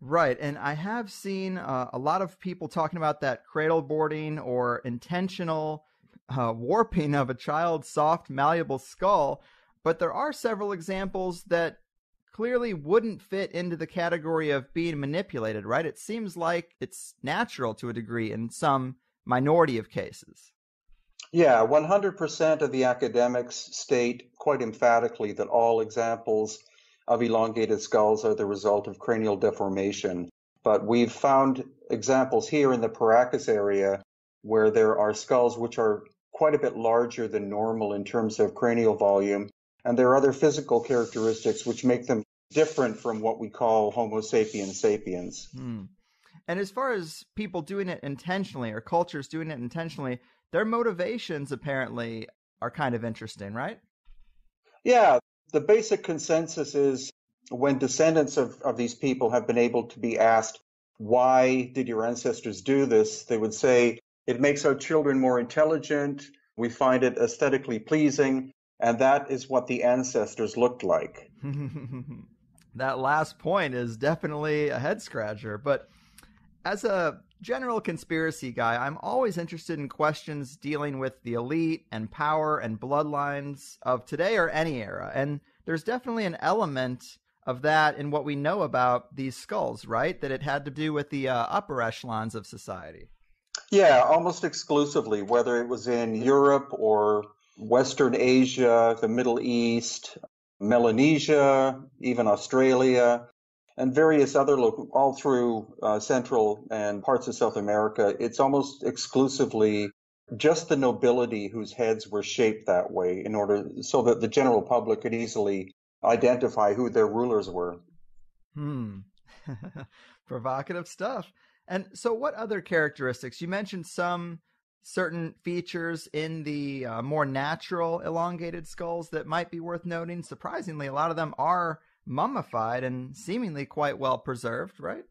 Right. And I have seen a lot of people talking about that cradle boarding or intentional warping of a child's soft, malleable skull. But there are several examples that clearly wouldn't fit into the category of being manipulated, right? It seems like it's natural to a degree in some minority of cases. Yeah, 100% of the academics state quite emphatically that all examples of elongated skulls are the result of cranial deformation. But we've found examples here in the Paracas area where there are skulls which are quite a bit larger than normal in terms of cranial volume. And there are other physical characteristics which make them different from what we call Homo sapiens sapiens. Hmm. And as far as people doing it intentionally or cultures doing it intentionally, their motivations apparently are kind of interesting, right? Yeah, the basic consensus is when descendants of these people have been able to be asked, why did your ancestors do this? They would say, it makes our children more intelligent. We find it aesthetically pleasing. And that is what the ancestors looked like. That last point is definitely a head scratcher. But as a general conspiracy guy, I'm always interested in questions dealing with the elite and power and bloodlines of today or any era. And there's definitely an element of that in what we know about these skulls, right? That it had to do with the upper echelons of society. Yeah, almost exclusively, whether it was in Europe or Western Asia, the Middle East, Melanesia, even Australia, and various other all through Central and parts of South America. It's almost exclusively just the nobility whose heads were shaped that way in order so that the general public could easily identify who their rulers were. Provocative stuff. And so what other characteristics? You mentioned some certain features in the more natural elongated skulls that might be worth noting. Surprisingly, a lot of them are mummified and seemingly quite well preserved, right?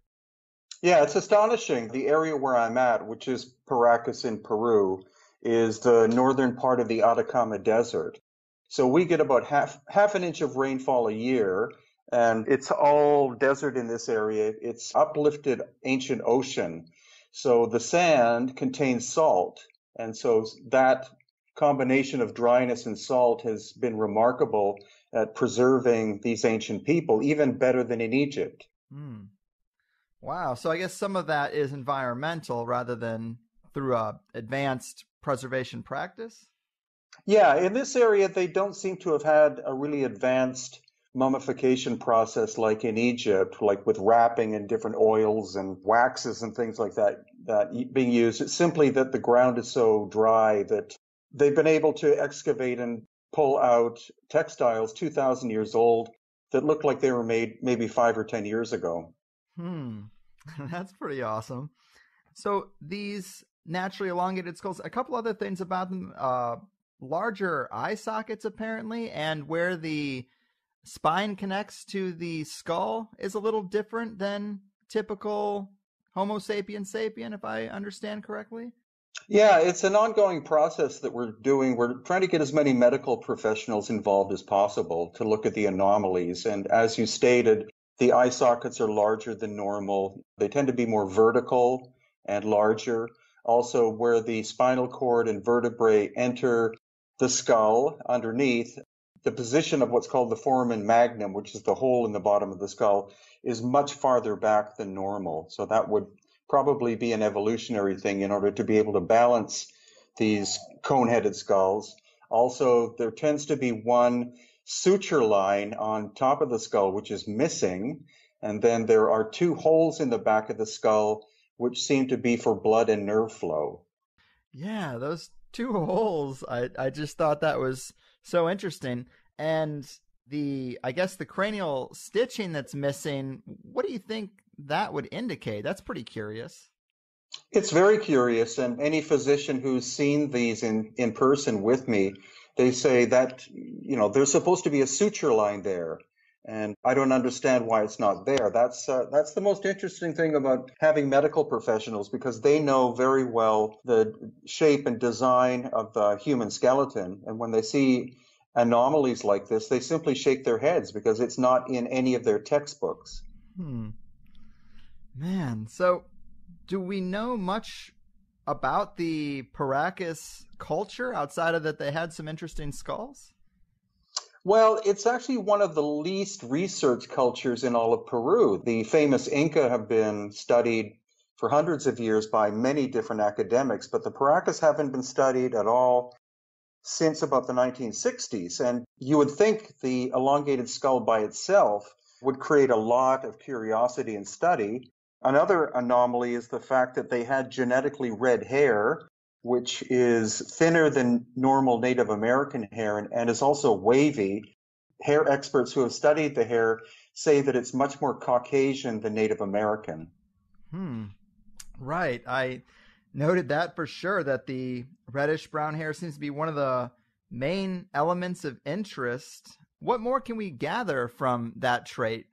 Yeah, it's astonishing. The area where I'm at, which is Paracas in Peru, is the northern part of the Atacama Desert. So we get about half an inch of rainfall a year, and it's all desert in this area. It's uplifted ancient ocean. So the sand contains salt, and so that combination of dryness and salt has been remarkable at preserving these ancient people, even better than in Egypt. Wow. So I guess some of that is environmental rather than through a advanced preservation practice? Yeah, in this area, they don't seem to have had a really advanced mummification process like in Egypt, like with wrapping and different oils and waxes and things like that being used. It's simply that the ground is so dry that they've been able to excavate and pull out textiles 2,000 years old that look like they were made maybe 5 or 10 years ago. That's pretty awesome. So these naturally elongated skulls, a couple other things about them, larger eye sockets apparently, and where the spine connects to the skull is a little different than typical Homo sapiens sapien, if I understand correctly. Yeah, it's an ongoing process that we're doing. We're trying to get as many medical professionals involved as possible to look at the anomalies. And as you stated, the eye sockets are larger than normal. They tend to be more vertical and larger. Also, where the spinal cord and vertebrae enter the skull underneath, the position of what's called the foramen magnum, which is the hole in the bottom of the skull, is much farther back than normal. So that would probably be an evolutionary thing in order to be able to balance these cone-headed skulls. Also, there tends to be one suture line on top of the skull, which is missing. And then there are two holes in the back of the skull, which seem to be for blood and nerve flow. Yeah, those two holes. I just thought that was so interesting. And I guess the cranial stitching that's missing, what do you think that would indicate? That's pretty curious. It's very curious, and any physician who's seen these in person with me, they say that, there's supposed to be a suture line there, and I don't understand why it's not there. That's the most interesting thing about having medical professionals, because they know very well the shape and design of the human skeleton, and when they see anomalies like this, they simply shake their heads because it's not in any of their textbooks. Man, so do we know much about the Paracas culture outside of that they had some interesting skulls? Well, it's actually one of the least researched cultures in all of Peru. The famous Inca have been studied for hundreds of years by many different academics, but the Paracas haven't been studied at all since about the 1960s. And you would think the elongated skull by itself would create a lot of curiosity and study. Another anomaly is the fact that they had genetically red hair, which is thinner than normal Native American hair and is also wavy. Hair experts who have studied the hair say that it's much more Caucasian than Native American. Right. I noted that for sure, that the reddish brown hair seems to be one of the main elements of interest. What more can we gather from that trait?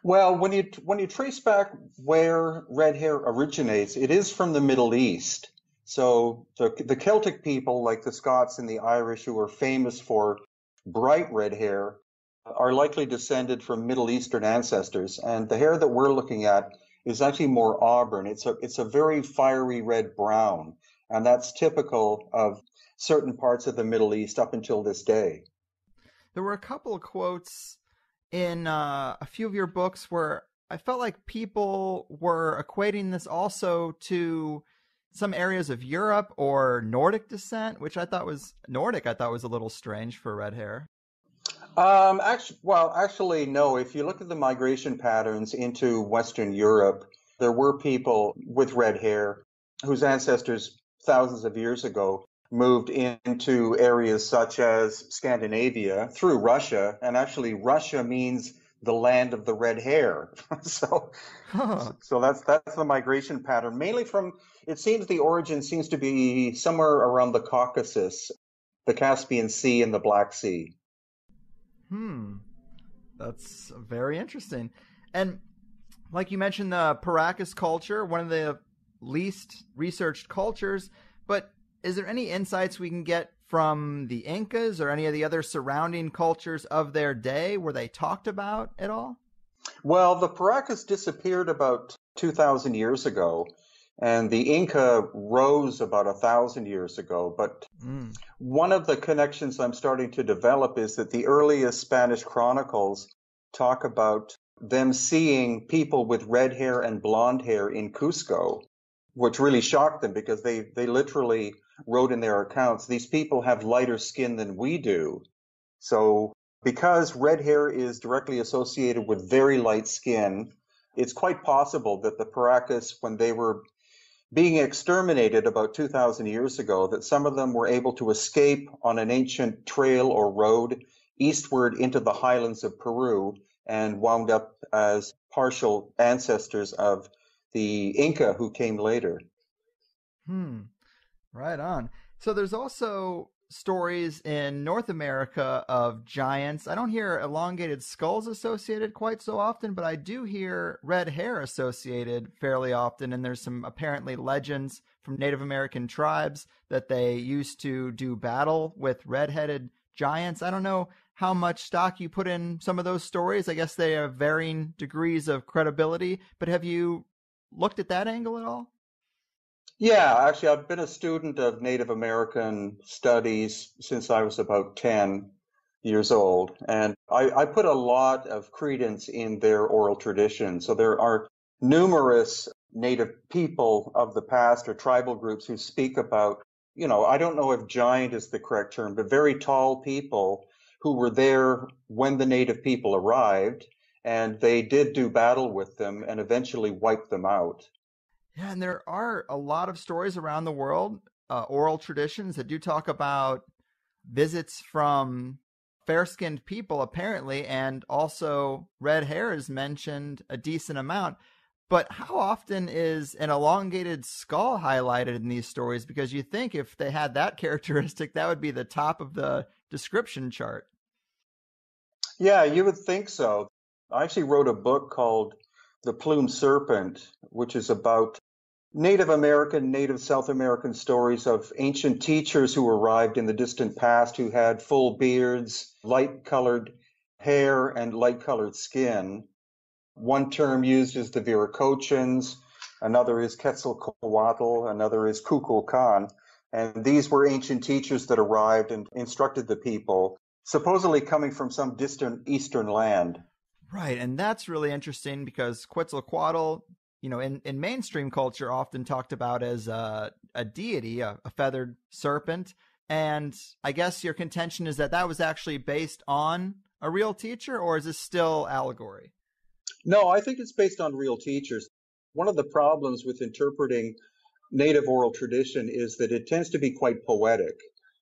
Well, when you trace back where red hair originates, it is from the Middle East. So the Celtic people, like the Scots and the Irish, who are famous for bright red hair, are likely descended from Middle Eastern ancestors. And the hair that we're looking at is actually more auburn. It's a very fiery red brown, and that's typical of certain parts of the Middle East up until this day. There were a couple of quotes in a few of your books where I felt like people were equating this also to some areas of Europe or Nordic descent, which I thought was a little strange for red hair. Actually, no. If you look at the migration patterns into Western Europe, there were people with red hair whose ancestors thousands of years ago moved into areas such as Scandinavia through Russia, and actually Russia means the land of the red hair. so Huh. so that's the migration pattern. Mainly from, it seems the origin seems to be somewhere around the Caucasus, the Caspian Sea and the Black Sea. That's very interesting. And like you mentioned, the Paracas culture, one of the least researched cultures, but is there any insights we can get from the Incas or any of the other surrounding cultures of their day? Were they talked about at all? Well, the Paracas disappeared about 2,000 years ago, and the Inca rose about 1,000 years ago. But one of the connections I'm starting to develop is that the earliest Spanish chronicles talk about them seeing people with red hair and blonde hair in Cusco, which really shocked them because they literally wrote in their accounts, these people have lighter skin than we do. So because red hair is directly associated with very light skin, it's quite possible that the Paracas, when they were being exterminated about 2,000 years ago, that some of them were able to escape on an ancient trail or road eastward into the highlands of Peru and wound up as partial ancestors of the Inca who came later. Right on. So there's also stories in North America of giants. I don't hear elongated skulls associated quite so often, but I do hear red hair associated fairly often. And there's some apparently legends from Native American tribes that they used to do battle with red-headed giants. I don't know how much stock you put in some of those stories. I guess they have varying degrees of credibility, but have you looked at that angle at all? Yeah, actually, I've been a student of Native American studies since I was about 10 years old, and I put a lot of credence in their oral tradition. So there are numerous Native people of the past or tribal groups who speak about, I don't know if giant is the correct term, but very tall people who were there when the Native people arrived, and they did do battle with them and eventually wiped them out. Yeah, and there are a lot of stories around the world, oral traditions that do talk about visits from fair-skinned people, apparently, and also red hair is mentioned a decent amount. But how often is an elongated skull highlighted in these stories? Because you think if they had that characteristic, that would be the top of the description chart. Yeah, you would think so. I actually wrote a book called The Plumed Serpent, which is about Native American, Native South American stories of ancient teachers who arrived in the distant past who had full beards, light colored hair, and light colored skin. One term used is the Viracochans, another is Quetzalcoatl, another is Kukulkan. And these were ancient teachers that arrived and instructed the people, supposedly coming from some distant eastern land. Right, and that's really interesting because Quetzalcoatl, in mainstream culture, often talked about as a deity, a feathered serpent. And I guess your contention is that was actually based on a real teacher, or is this still allegory? No, I think it's based on real teachers. One of the problems with interpreting native oral tradition is that it tends to be quite poetic.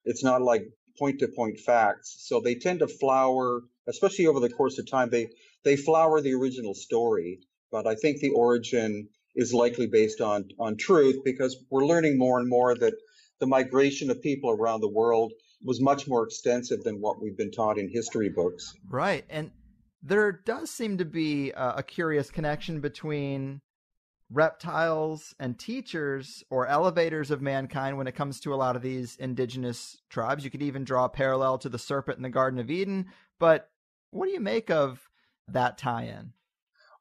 It's not like point-to-point facts. So they tend to flower, especially over the course of time, they flower the original story. But I think the origin is likely based on truth, because we're learning more and more that the migration of people around the world was much more extensive than what we've been taught in history books. Right. And there does seem to be a curious connection between reptiles and teachers or elevators of mankind when it comes to a lot of these indigenous tribes. You could even draw a parallel to the serpent in the Garden of Eden. But what do you make of that tie-in?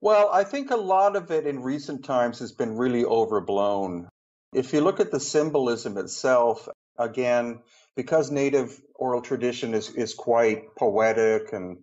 Well, I think a lot of it in recent times has been really overblown. If you look at the symbolism itself, again, because native oral tradition is quite poetic, and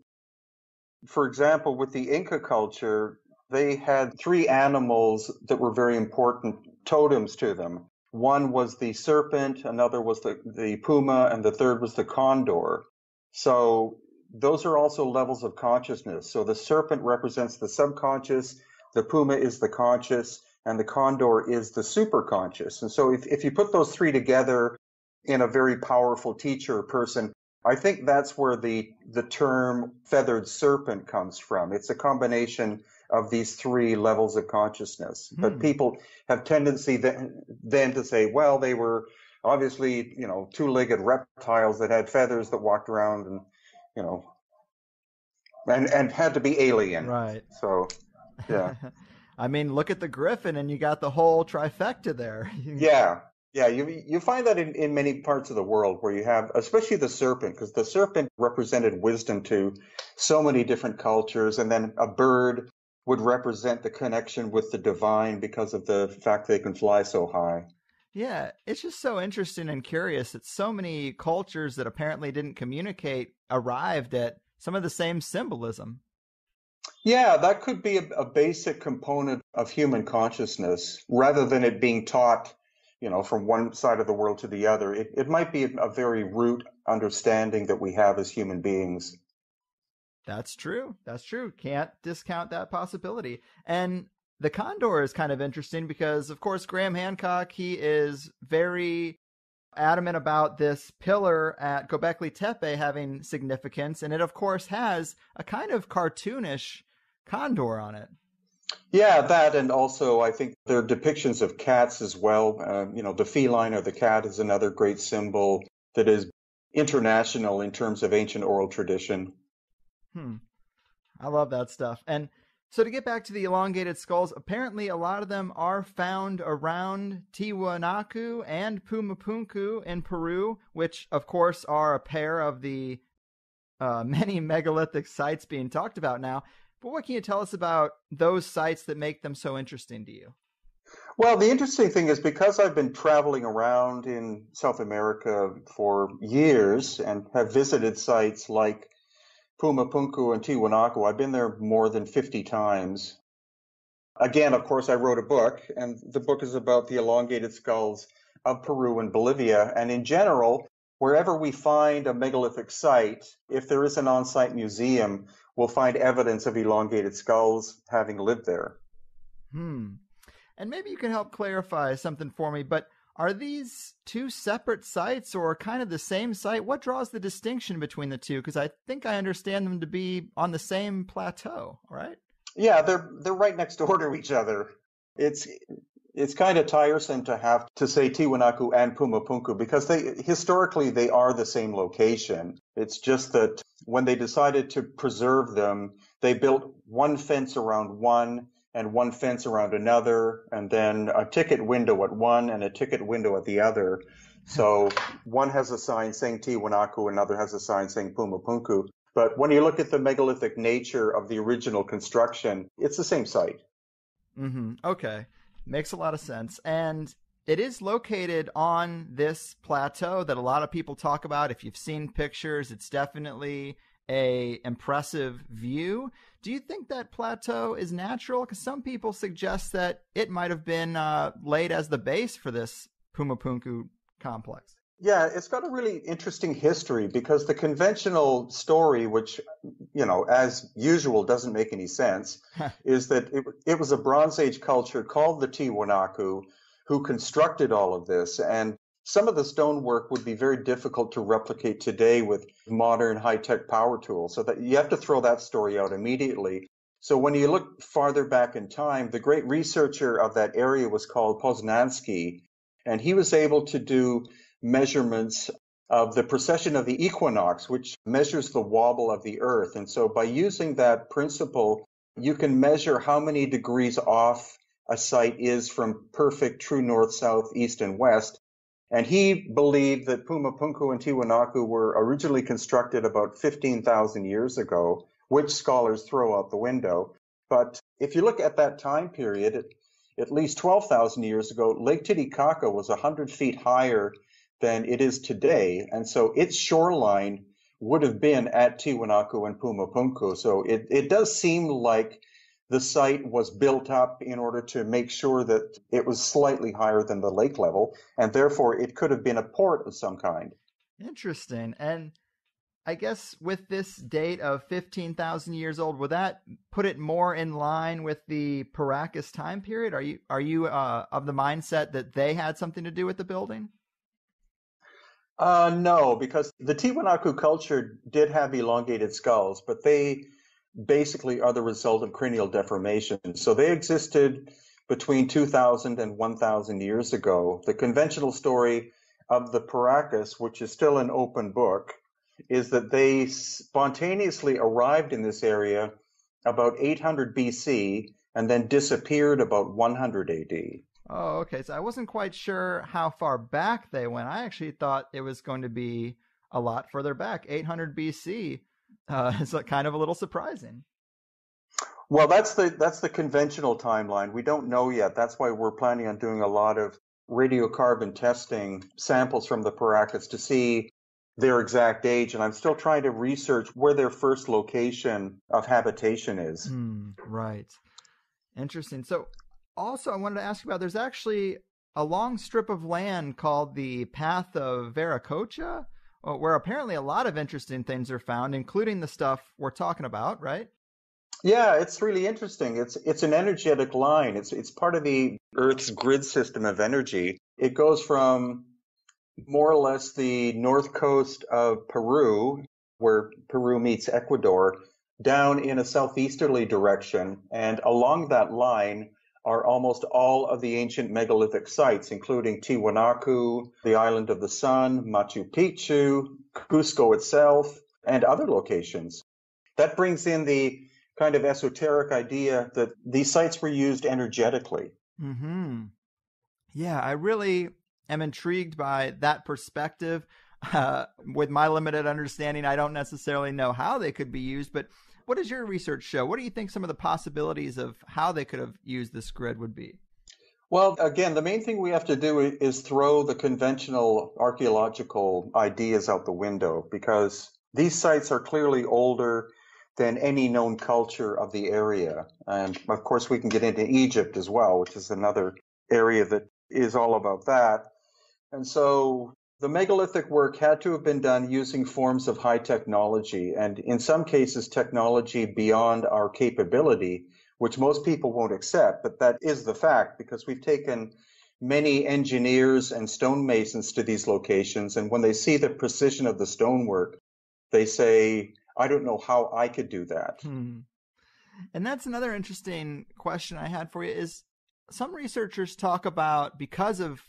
for example, with the Inca culture, they had three animals that were very important totems to them. One was the serpent, another was the puma, and the third was the condor. So those are also levels of consciousness. So the serpent represents the subconscious, the puma is the conscious, and the condor is the superconscious. And so if you put those three together in a very powerful teacher or person, I think that's where the term feathered serpent comes from. It's a combination of these three levels of consciousness. But people have tendency then to say, well, they were obviously, two-legged reptiles that had feathers that walked around and, and had to be alien. Right. So, yeah. I mean, look at the griffin and you got the whole trifecta there. Yeah. Yeah, you find that in many parts of the world where you have, especially the serpent, because the serpent represented wisdom to so many different cultures, and then a bird would represent the connection with the divine because of the fact they can fly so high. Yeah, it's just so interesting and curious that so many cultures that apparently didn't communicate arrived at some of the same symbolism. Yeah, that could be a basic component of human consciousness, rather than it being taught from one side of the world to the other. It might be a very root understanding that we have as human beings. That's true. That's true. Can't discount that possibility. And the condor is kind of interesting because, of course, Graham Hancock, he is very adamant about this pillar at Göbekli Tepe having significance. And it, of course, has a kind of cartoonish condor on it. Yeah, that, and also I think there are depictions of cats as well. The feline or the cat is another great symbol that is international in terms of ancient oral tradition. I love that stuff. And so to get back to the elongated skulls, apparently a lot of them are found around Tiwanaku and Pumapunku in Peru, which of course are a pair of the many megalithic sites being talked about now. But what can you tell us about those sites that make them so interesting to you? Well, the interesting thing is, because I've been traveling around in South America for years and have visited sites like Pumapunku and Tiwanaku, I've been there more than 50 times. Again, of course, I wrote a book, and the book is about the elongated skulls of Peru and Bolivia. And in general, wherever we find a megalithic site, if there is an on-site museum, we'll find evidence of elongated skulls having lived there. And maybe you can help clarify something for me, but are these two separate sites or kind of the same site? What draws the distinction between the two? Because I think I understand them to be on the same plateau, right? Yeah, they're right next door to each other. It's kind of tiresome to have to say Tiwanaku and Pumapunku because historically they are the same location. It's just that when they decided to preserve them, they built one fence around one and one fence around another, and then a ticket window at one and a ticket window at the other. So one has a sign saying Tiwanaku, another has a sign saying Pumapunku. But when you look at the megalithic nature of the original construction, it's the same site. Okay. Makes a lot of sense. And it is located on this plateau that a lot of people talk about. If you've seen pictures, it's definitely a impressive view. Do you think that plateau is natural? Because some people suggest that it might have been laid as the base for this Pumapunku complex. Yeah, it's got a really interesting history because the conventional story, which, as usual, doesn't make any sense, is that it was a Bronze Age culture called the Tiwanaku who constructed all of this. And some of the stonework would be very difficult to replicate today with modern high-tech power tools. So that you have to throw that story out immediately. So when you look farther back in time, the great researcher of that area was called Poznański, and he was able to do measurements of the precession of the equinox, which measures the wobble of the earth. And so by using that principle, you can measure how many degrees off a site is from perfect true north, south, east, and west. And he believed that Pumapunku and Tiwanaku were originally constructed about 15,000 years ago, which scholars throw out the window. But if you look at that time period, at least 12,000 years ago, Lake Titicaca was 100 feet higher than it is today. And so its shoreline would have been at Tiwanaku and Pumapunku. So it does seem like the site was built up in order to make sure that it was slightly higher than the lake level, and therefore it could have been a port of some kind. Interesting. And I guess with this date of 15,000 years old, would that put it more in line with the Paracas time period? Are you of the mindset that they had something to do with the building? No, because the Tiwanaku culture did have elongated skulls, but they basically are the result of cranial deformation. So they existed between 2,000 and 1,000 years ago. The conventional story of the Paracas, which is still an open book, is that they spontaneously arrived in this area about 800 BC and then disappeared about 100 AD. Oh, okay. So I wasn't quite sure how far back they went. I actually thought it was going to be a lot further back. 800 BC is kind of a little surprising. Well, that's the conventional timeline. We don't know yet. That's why we're planning on doing a lot of radiocarbon testing samples from the Paracas to see their exact age. And I'm still trying to research where their first location of habitation is. Right. Interesting. So also, I wanted to ask about, there's actually a long strip of land called the Path of Viracocha, where apparently a lot of interesting things are found, including the stuff we're talking about, right? Yeah, it's really interesting. It's an energetic line. It's part of the Earth's grid system of energy. It goes from more or less the north coast of Peru, where Peru meets Ecuador, down in a southeasterly direction. And along that line are almost all of the ancient megalithic sites, including Tiwanaku, the Island of the Sun, Machu Picchu, Cusco itself, and other locations. That brings in the kind of esoteric idea that these sites were used energetically. Yeah, I really am intrigued by that perspective. With my limited understanding, I don't necessarily know how they could be used, but what does your research show? What do you think some of the possibilities of how they could have used this grid would be? Well, again, the main thing we have to do is throw the conventional archaeological ideas out the window, because these sites are clearly older than any known culture of the area. And of course, we can get into Egypt as well, which is another area that is all about that. And so the megalithic work had to have been done using forms of high technology, and in some cases, technology beyond our capability, which most people won't accept, but that is the fact, because we've taken many engineers and stonemasons to these locations, and when they see the precision of the stonework, they say, I don't know how I could do that. And that's another interesting question I had for you, is some researchers talk about, because of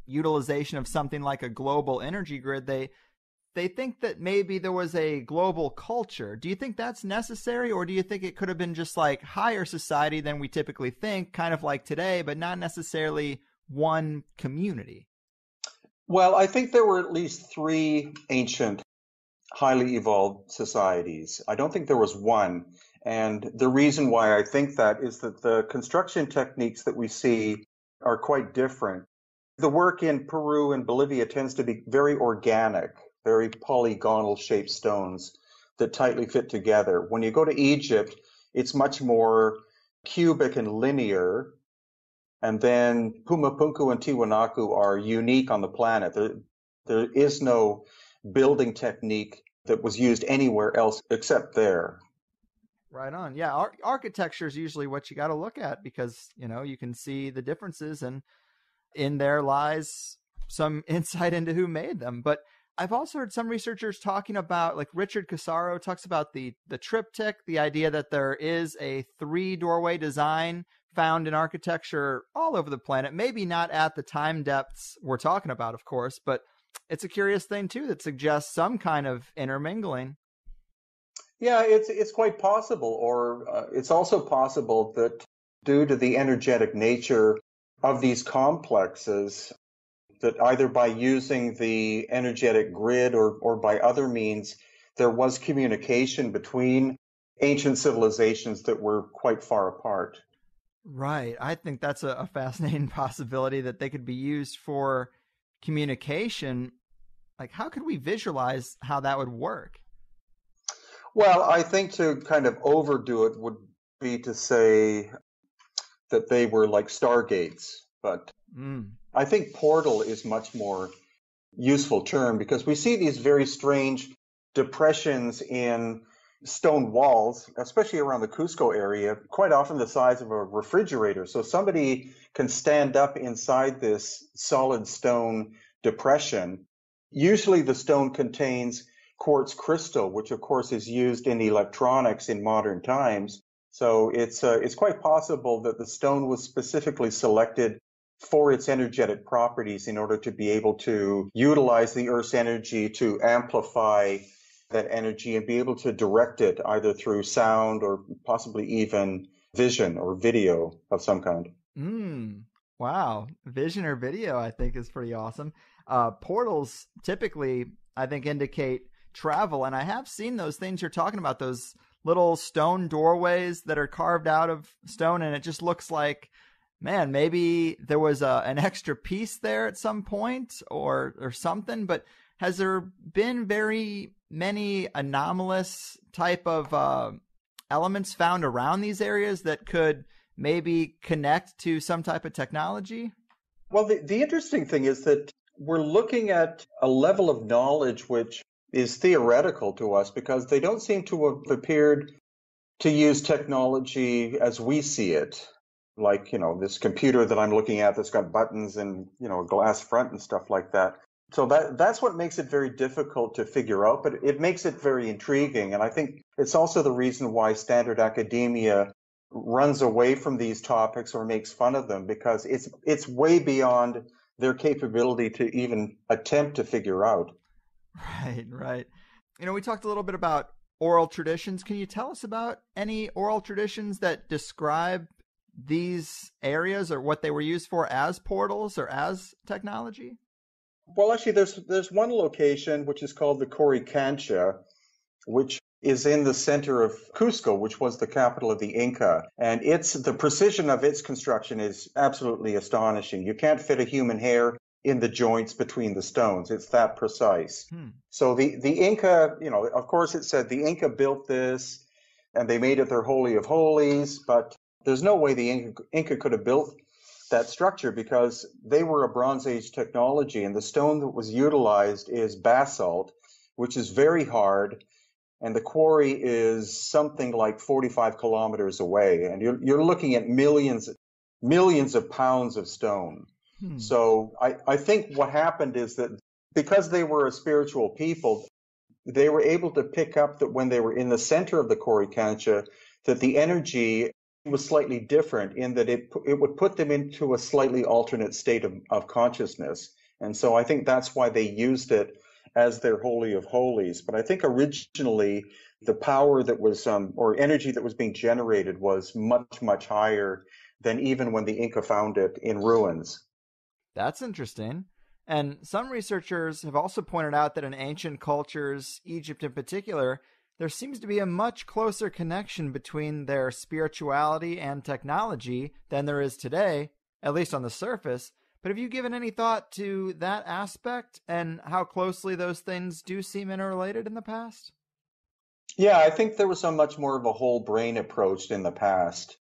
utilization of something like a global energy grid, they think that maybe there was a global culture. Do you think that's necessary, or do you think it could have been just like higher society than we typically think, kind of like today, but not necessarily one community? Well, I think there were at least three ancient highly evolved societies. I don't think there was one. And the reason why I think that is that the construction techniques that we see are quite different. The work in Peru and Bolivia tends to be very organic, very polygonal shaped stones that tightly fit together. When you go to Egypt, it's much more cubic and linear. And then Pumapunku and Tiwanaku are unique on the planet. There is no building technique that was used anywhere else except there. Right on. Yeah, architecture is usually what you got to look at because, you can see the differences, and in there lies some insight into who made them. But I've also heard some researchers talking about, like Richard Casaro talks about the triptych, the idea that there is a 3-doorway design found in architecture all over the planet, maybe not at the time depths we're talking about, of course, but it's a curious thing too that suggests some kind of intermingling. Yeah, it's quite possible, or it's also possible that due to the energetic nature of these complexes, that either by using the energetic grid or by other means, there was communication between ancient civilizations that were quite far apart. Right. I think that's a fascinating possibility that they could be used for communication. Like, how could we visualize how that would work? Well, I think to kind of overdo it would be to say that they were like stargates, but I think portal is much more useful term because we see these very strange depressions in stone walls, especially around the Cusco area, quite often the size of a refrigerator. So somebody can stand up inside this solid stone depression. Usually the stone contains quartz crystal, which of course is used in electronics in modern times. So it's quite possible that the stone was specifically selected for its energetic properties in order to be able to utilize the Earth's energy to amplify that energy and be able to direct it either through sound or possibly even vision or video of some kind. Wow. Vision or video, I think, is pretty awesome. Portals typically, I think, indicate travel, and I have seen those things you're talking about, those little stone doorways that are carved out of stone, and it just looks like, man, maybe there was an extra piece there at some point or something. But has there been very many anomalous type of elements found around these areas that could maybe connect to some type of technology? Well, the interesting thing is that we're looking at a level of knowledge which is theoretical to us because they don't seem to have appeared to use technology as we see it. Like, this computer that I'm looking at that's got buttons and, a glass front and stuff like that. So that's what makes it very difficult to figure out, but it makes it very intriguing. And I think it's also the reason why standard academia runs away from these topics or makes fun of them, because it's way beyond their capability to even attempt to figure out. Right. We talked a little bit about oral traditions. Can you tell us about any oral traditions that describe these areas or what they were used for as portals or as technology? Well, actually, there's one location which is called the Coricancha, which is in the center of Cusco, which was the capital of the Inca. And the precision of its construction is absolutely astonishing. You can't fit a human hair in the joints between the stones. It's that precise. So the Inca, of course it said the Inca built this and they made it their holy of holies, but there's no way the Inca could have built that structure because they were a Bronze Age technology, and the stone that was utilized is basalt, which is very hard, and the quarry is something like 45 kilometers away, and you're looking at millions of pounds of stone. So I think what happened is that because they were a spiritual people, they were able to pick up that when they were in the center of the Coricancha, that the energy was slightly different in that it would put them into a slightly alternate state of consciousness. And so I think that's why they used it as their holy of holies. But I think originally the power that was, or energy that was being generated was much, much higher than even when the Inca found it in ruins. That's interesting. And some researchers have also pointed out that in ancient cultures, Egypt in particular, there seems to be a much closer connection between their spirituality and technology than there is today, at least on the surface. But have you given any thought to that aspect and how closely those things do seem interrelated in the past? Yeah, I think there was a much more of a whole brain approach in the past.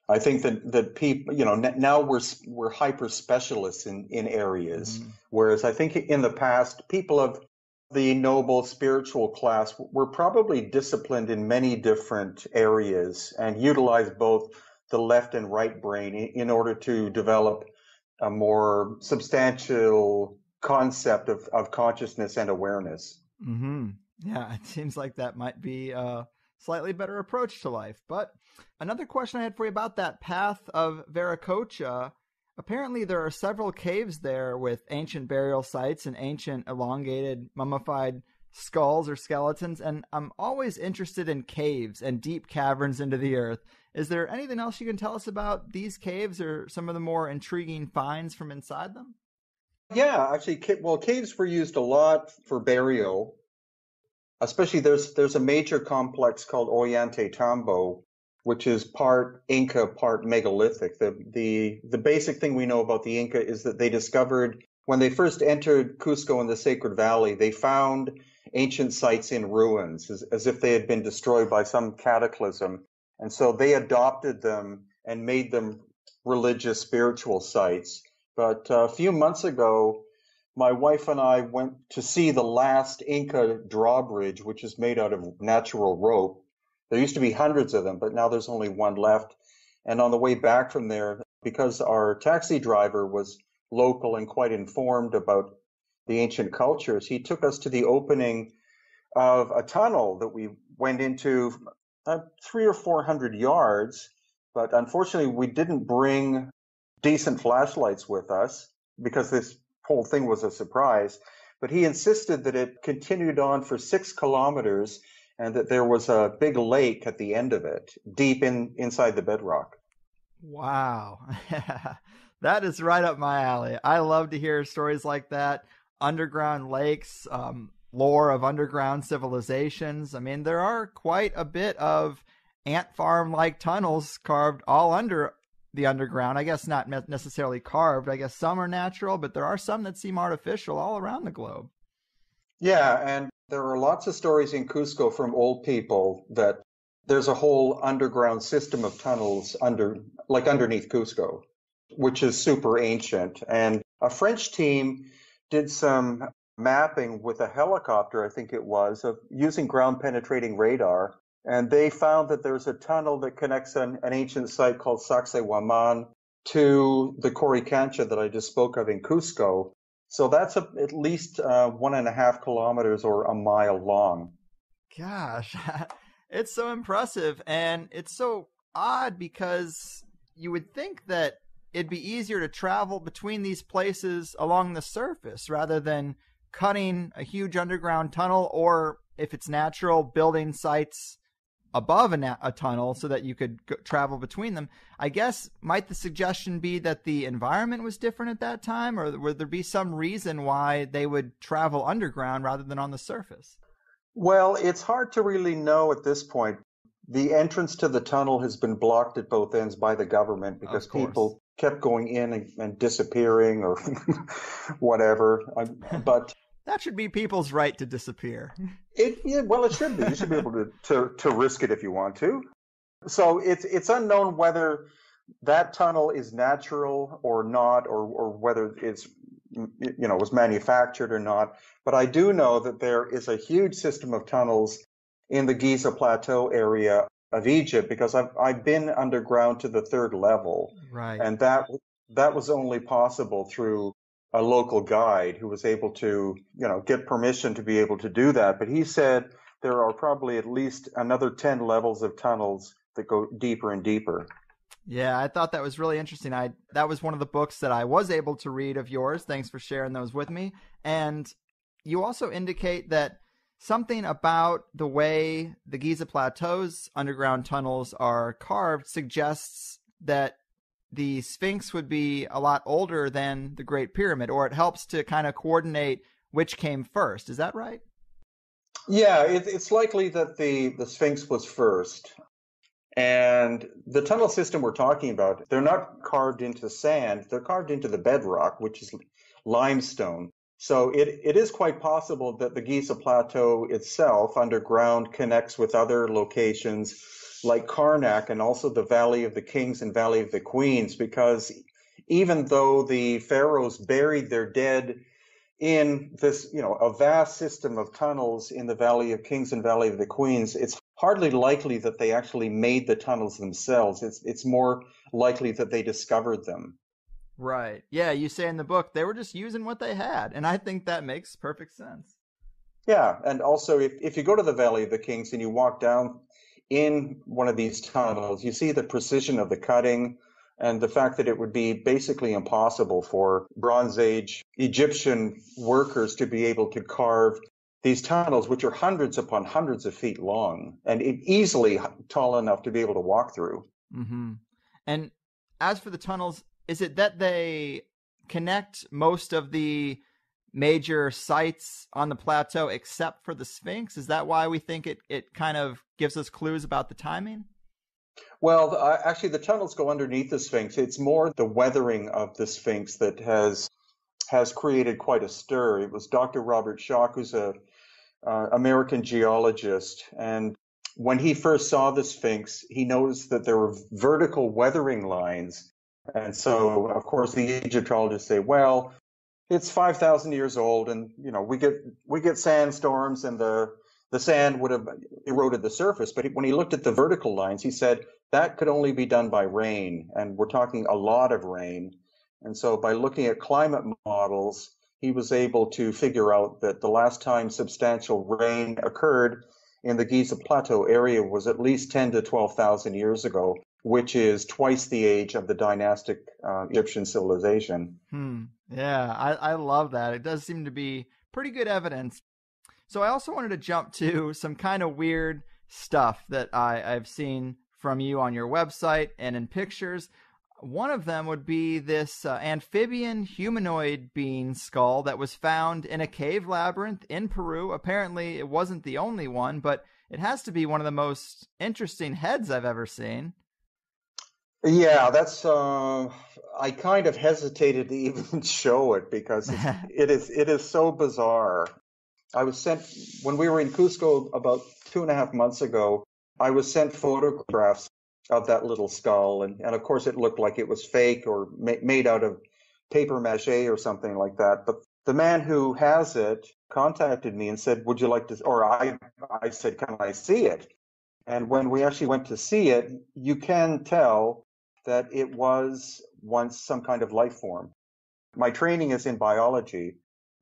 I think that people, now we're hyper specialists in areas, Mm-hmm. whereas I think in the past, people of the noble spiritual class were probably disciplined in many different areas and utilized both the left and right brain in order to develop a more substantial concept of consciousness and awareness. Mm-hmm. Yeah, it seems like that might be a slightly better approach to life. But another question I had for you about that path of Viracocha. Apparently, there are several caves there with ancient burial sites and ancient elongated mummified skulls or skeletons. And I'm always interested in caves and deep caverns into the earth. Is there anything else you can tell us about these caves or some of the more intriguing finds from inside them? Yeah, actually, caves were used a lot for burial. Especially there's a major complex called Ollantaytambo, which is part Inca, part megalithic. The basic thing we know about the Inca is that they discovered when they first entered Cusco in the Sacred Valley, they found ancient sites in ruins, as if they had been destroyed by some cataclysm. And so they adopted them and made them religious, spiritual sites. But a few months ago, my wife and I went to see the last Inca drawbridge, which is made out of natural rope. There used to be hundreds of them, but now there's only one left. And on the way back from there, because our taxi driver was local and quite informed about the ancient cultures, he took us to the opening of a tunnel that we went into 300 or 400 yards. But unfortunately, we didn't bring decent flashlights with us because this whole thing was a surprise. But he insisted that it continued on for 6 kilometers and that there was a big lake at the end of it, deep inside the bedrock. Wow. That is right up my alley. I love to hear stories like that. Underground lakes, lore of underground civilizations. I mean, there are quite a bit of ant farm-like tunnels carved all under the underground. I guess not necessarily carved. I guess some are natural, but there are some that seem artificial all around the globe. Yeah, and there are lots of stories in Cusco from old people that there's a whole underground system of tunnels underneath Cusco, which is super ancient. And a French team did some mapping with a helicopter, I think it was, of using ground penetrating radar. And they found that there's a tunnel that connects an ancient site called Sacsayhuaman to the Coricancha that I just spoke of in Cusco. So that's at least 1.5 kilometers or a mile long. Gosh, it's so impressive. And it's so odd because you would think that it'd be easier to travel between these places along the surface rather than cutting a huge underground tunnel, or if it's natural, building sites above a tunnel so that you could travel between them. I guess, might the suggestion be that the environment was different at that time, or would there be some reason why they would travel underground rather than on the surface? Well, it's hard to really know at this point. The entrance to the tunnel has been blocked at both ends by the government because people kept going in and disappearing or whatever. But that should be people's right to disappear. It should be. You should be able to risk it if you want to. So it's unknown whether that tunnel is natural or not, or whether it's was manufactured or not. But I do know that there is a huge system of tunnels in the Giza Plateau area of Egypt because I've been underground to the 3rd level, right? And that was only possible through a local guide who was able to, get permission to be able to do that. But he said there are probably at least another 10 levels of tunnels that go deeper and deeper. Yeah, I thought that was really interesting. That was one of the books that I was able to read of yours. Thanks for sharing those with me. And you also indicate that something about the way the Giza Plateau's underground tunnels are carved suggests that the Sphinx would be a lot older than the Great Pyramid, or it helps to kind of coordinate which came first. Is that right? Yeah, it's likely that the Sphinx was first. And the tunnel system we're talking about, they're not carved into sand, they're carved into the bedrock, which is limestone. So it is quite possible that the Giza Plateau itself underground connects with other locations like Karnak and also the Valley of the Kings and Valley of the Queens, because even though the pharaohs buried their dead in this, a vast system of tunnels in the Valley of Kings and Valley of the Queens, it's hardly likely that they actually made the tunnels themselves. It's more likely that they discovered them. Right. Yeah, you say in the book they were just using what they had, and I think that makes perfect sense. Yeah, and also if you go to the Valley of the Kings and you walk down in one of these tunnels, you see the precision of the cutting and the fact that it would be basically impossible for Bronze Age Egyptian workers to be able to carve these tunnels, which are hundreds upon hundreds of feet long and easily tall enough to be able to walk through. Mm-hmm. And as for the tunnels, is it that they connect most of the major sites on the plateau except for the Sphinx? Is that why we think it kind of gives us clues about the timing? Well, actually, the tunnels go underneath the Sphinx. It's more the weathering of the Sphinx that has created quite a stir. It was Dr. Robert Schoch, who's a American geologist, and when he first saw the Sphinx, he noticed that there were vertical weathering lines. And so, of course, the Egyptologists say, well, it's 5,000 years old, and we get sandstorms, and the sand would have eroded the surface. But when he looked at the vertical lines, he said that could only be done by rain, and we're talking a lot of rain. And so, by looking at climate models, he was able to figure out that the last time substantial rain occurred in the Giza Plateau area was at least 10 to 12,000 years ago, which is twice the age of the dynastic Egyptian civilization. Yeah, I love that. It does seem to be pretty good evidence. So I also wanted to jump to some kind of weird stuff that I've seen from you on your website and in pictures. One of them would be this amphibian humanoid being skull that was found in a cave labyrinth in Peru. Apparently, it wasn't the only one, but it has to be one of the most interesting heads I've ever seen. Yeah, that's. I kind of hesitated to even show it because it is so bizarre. I was sent when we were in Cusco about 2.5 months ago. I was sent photographs of that little skull, and of course it looked like it was fake or made out of paper mache or something like that. But the man who has it contacted me and said, "Would you like to?" Or I said, "Can I see it?" And when we actually went to see it, you can tell that it was once some kind of life form. My training is in biology.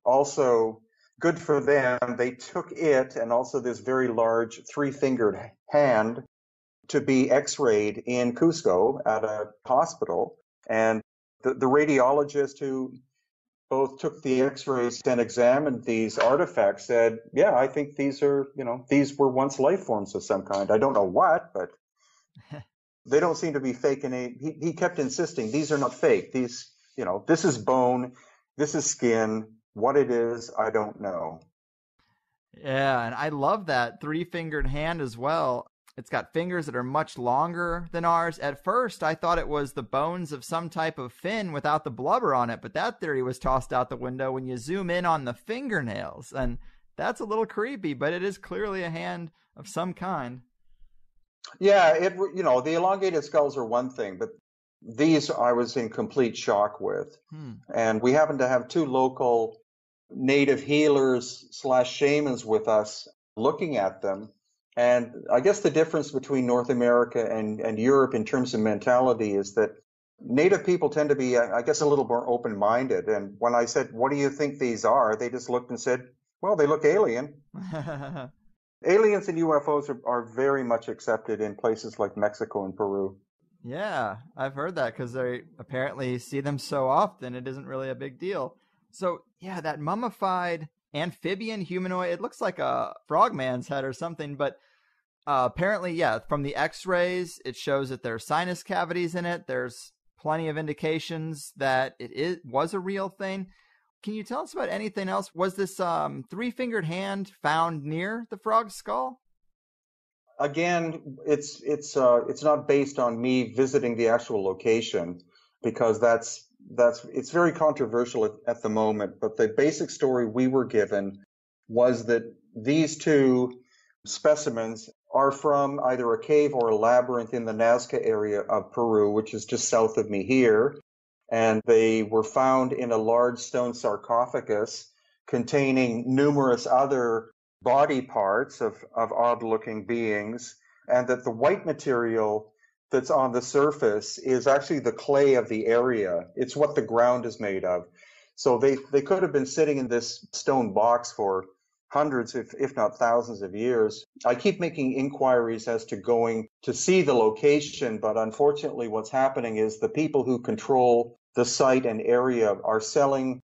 Also, good for them, they took it and also this very large 3-fingered hand to be x-rayed in Cusco at a hospital. And the radiologist who both took the x-rays and examined these artifacts said, yeah, I think these are, these were once life forms of some kind. I don't know what, but they don't seem to be fake. And he kept insisting, these are not fake. These, this is bone, this is skin. What it is, I don't know. Yeah, and I love that 3-fingered hand as well. It's got fingers that are much longer than ours. At first, I thought it was the bones of some type of fin without the blubber on it, but that theory was tossed out the window when you zoom in on the fingernails. And that's a little creepy, but it is clearly a hand of some kind. Yeah, the elongated skulls are one thing, but these I was in complete shock with. And we happen to have 2 local native healers / shamans with us looking at them. And I guess the difference between North America and Europe in terms of mentality is that native people tend to be, I guess, a little more open-minded. And when I said, what do you think these are? They just looked and said, well, they look alien. Aliens and UFOs are very much accepted in places like Mexico and Peru. Yeah, I've heard that because they apparently see them so often, it isn't really a big deal. So, yeah, that mummified amphibian humanoid, it looks like a frogman's head or something, but apparently, yeah, from the x-rays, it shows that there's sinus cavities in it. There's plenty of indications that was a real thing. Can you tell us about anything else? Was this three-fingered hand found near the frog's skull? Again, it's not based on me visiting the actual location, because it's very controversial at the moment. But the basic story we were given was that these two specimens are from either a cave or a labyrinth in the Nazca area of Peru, which is just south of me here. And they were found in a large stone sarcophagus containing numerous other body parts of odd-looking beings, and that the white material that's on the surface is actually the clay of the area. It's what the ground is made of. So they could have been sitting in this stone box for hundreds, if not thousands of years. I keep making inquiries as to going to see the location, but unfortunately what's happening is the people who control the site and area are selling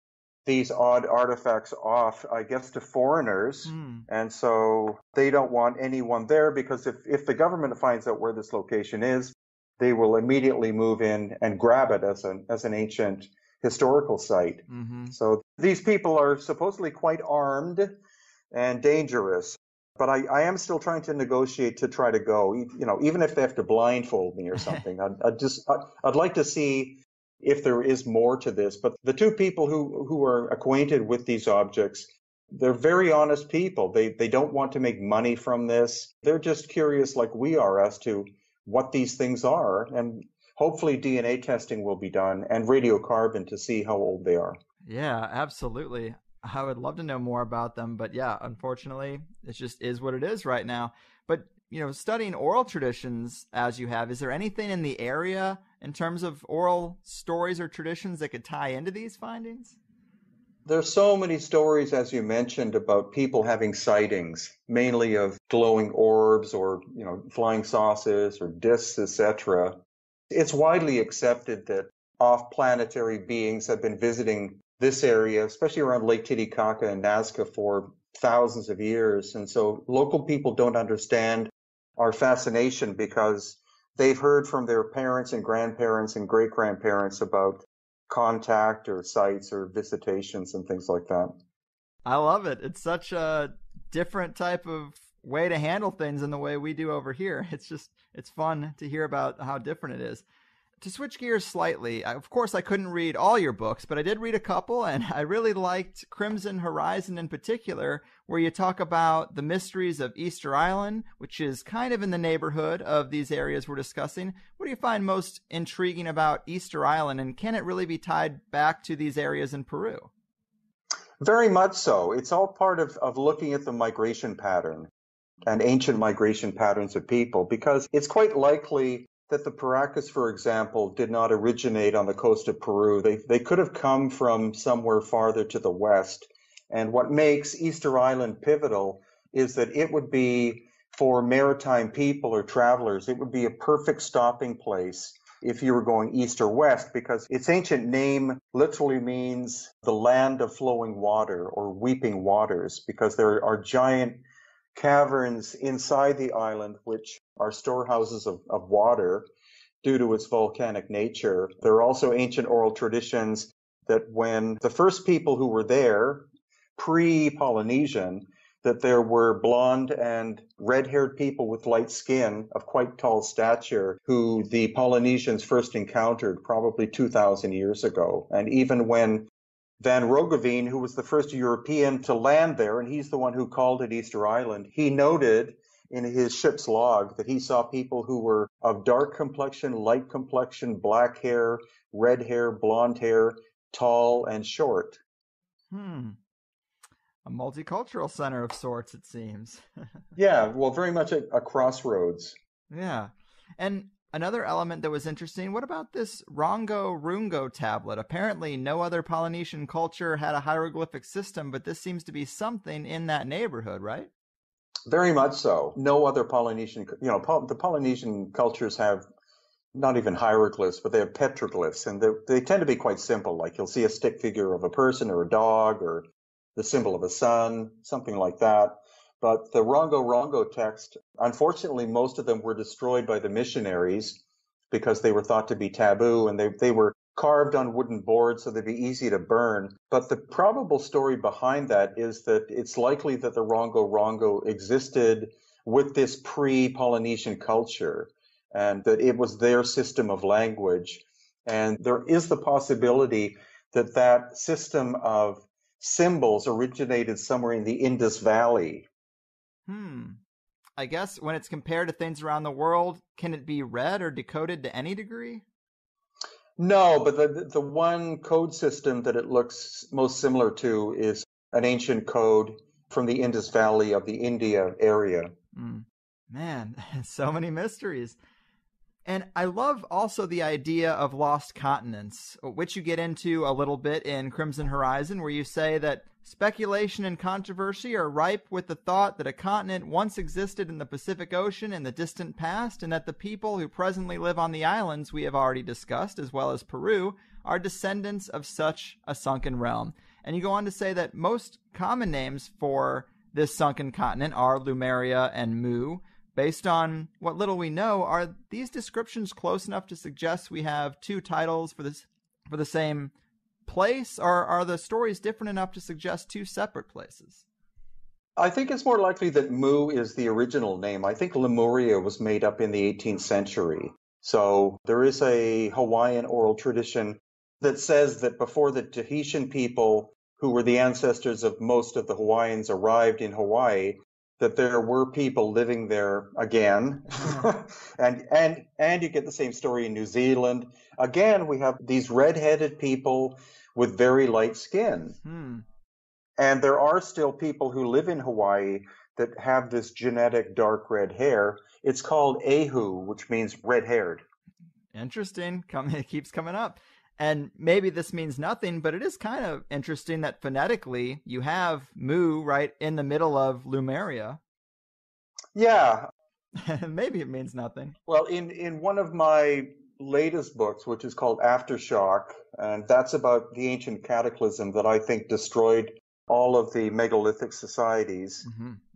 these odd artifacts off, I guess, to foreigners. And so they don't want anyone there, because if the government finds out where this location is, they will immediately move in and grab it as an ancient historical site. So these people are supposedly quite armed and dangerous. But I am still trying to negotiate to try to go, even if they have to blindfold me or something. I'd like to see if there is more to this. But the two people who are acquainted with these objects, they're very honest people. They don't want to make money from this. They're just curious, like we are, as to what these things are. And hopefully DNA testing will be done, and radiocarbon, to see how old they are. Yeah, absolutely. I would love to know more about them. But yeah, unfortunately, it just is what it is right now. But studying oral traditions as you have, is there anything in the area in terms of oral stories or traditions that could tie into these findings? There's so many stories, as you mentioned, about people having sightings, mainly of glowing orbs or, flying saucers or discs, etc. It's widely accepted that off-planetary beings have been visiting this area, especially around Lake Titicaca and Nazca, for thousands of years. And so local people don't understand our fascination, because they've heard from their parents and grandparents and great-grandparents about contact or sights or visitations and things like that. I love it. It's such a different type of way to handle things than the way we do over here. It's fun to hear about how different it is. To switch gears slightly, of course, I couldn't read all your books, but I did read a couple, and I really liked Crimson Horizon in particular, where you talk about the mysteries of Easter Island, which is kind of in the neighborhood of these areas we're discussing. What do you find most intriguing about Easter Island, and can it really be tied back to these areas in Peru? Very much so. It's all part of looking at the migration pattern and ancient migration patterns of people, because it's quite likely that the Paracas, for example, did not originate on the coast of Peru. They could have come from somewhere farther to the west. And what makes Easter Island pivotal is that it would be, for maritime people or travelers, it would be a perfect stopping place if you were going east or west, because its ancient name literally means the land of flowing water, or weeping waters, because there are giant caverns inside the island which are storehouses of water due to its volcanic nature. There are also ancient oral traditions that when the first people who were there, pre-Polynesian, that there were blonde and red-haired people with light skin of quite tall stature who the Polynesians first encountered probably 2,000 years ago. And even when Van Roggeveen, who was the first European to land there, and he's the one who called it Easter Island, he noted in his ship's log that he saw people who were of dark complexion, light complexion, black hair, red hair, blonde hair, tall and short. A multicultural center of sorts, it seems. Yeah, well, very much a crossroads. Yeah. And another element that was interesting, what about this Rongo Rungo tablet? Apparently no other Polynesian culture had a hieroglyphic system, but this seems to be something in that neighborhood, right? Very much so. No other Polynesian, the Polynesian cultures have not even hieroglyphs, but they have petroglyphs, and they tend to be quite simple. Like you'll see a stick figure of a person or a dog or the symbol of a sun, something like that. But the Rongo Rongo text, unfortunately, most of them were destroyed by the missionaries because they were thought to be taboo, and they were carved on wooden boards so they'd be easy to burn. But the probable story behind that is that it's likely that the rongo existed with this pre-Polynesian culture, and that it was their system of language. And there is the possibility that that system of symbols originated somewhere in the Indus Valley. I guess when it's compared to things around the world, can it be read or decoded to any degree? No, but the one code system that it looks most similar to is an ancient code from the Indus Valley of the India area. Man, so many mysteries. And I love also the idea of lost continents, which you get into a little bit in Crimson Horizon, where you say that speculation and controversy are ripe with the thought that a continent once existed in the Pacific Ocean in the distant past, and that the people who presently live on the islands we have already discussed, as well as Peru, are descendants of such a sunken realm. And you go on to say that most common names for this sunken continent are Lemuria and Mu. Based on what little we know, are these descriptions close enough to suggest we have two titles for the same place, or are the stories different enough to suggest two separate places? I think it's more likely that Mu is the original name. I think Lemuria was made up in the 18th century. So there is a Hawaiian oral tradition that says that before the Tahitian people, who were the ancestors of most of the Hawaiians, arrived in Hawaii, that there were people living there again. and you get the same story in New Zealand. Again, we have these red-headed people with very light skin. And there are still people who live in Hawaii that have this genetic dark red hair. It's called Ahu, which means red-haired. Interesting. It keeps coming up. And maybe this means nothing, but it is kind of interesting that phonetically you have Mu right in the middle of Lemuria. Yeah. Maybe it means nothing. Well, in one of my latest books, which is called Aftershock, and that's about the ancient cataclysm that I think destroyed all of the megalithic societies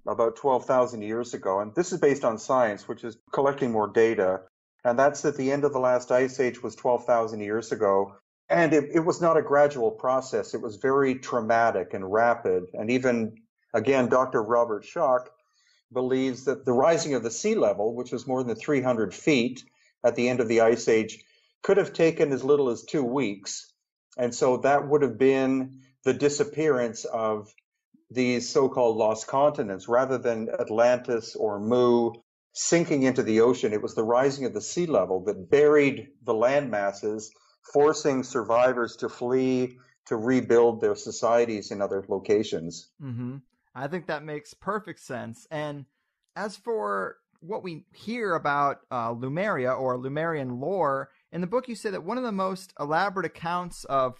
about 12,000 years ago. And this is based on science, which is collecting more data. And that's that the end of the last ice age was 12,000 years ago. And it was not a gradual process. It was very traumatic and rapid. And even, again, Dr. Robert Schoch believes that the rising of the sea level, which was more than 300 feet at the end of the ice age, could have taken as little as 2 weeks. And so that would have been the disappearance of these so-called lost continents. Rather than Atlantis or Mu sinking into the ocean, it was the rising of the sea level that buried the land masses, forcing survivors to flee to rebuild their societies in other locations. I think that makes perfect sense. And as for what we hear about Lemuria or Lemurian lore, in the book you say that one of the most elaborate accounts of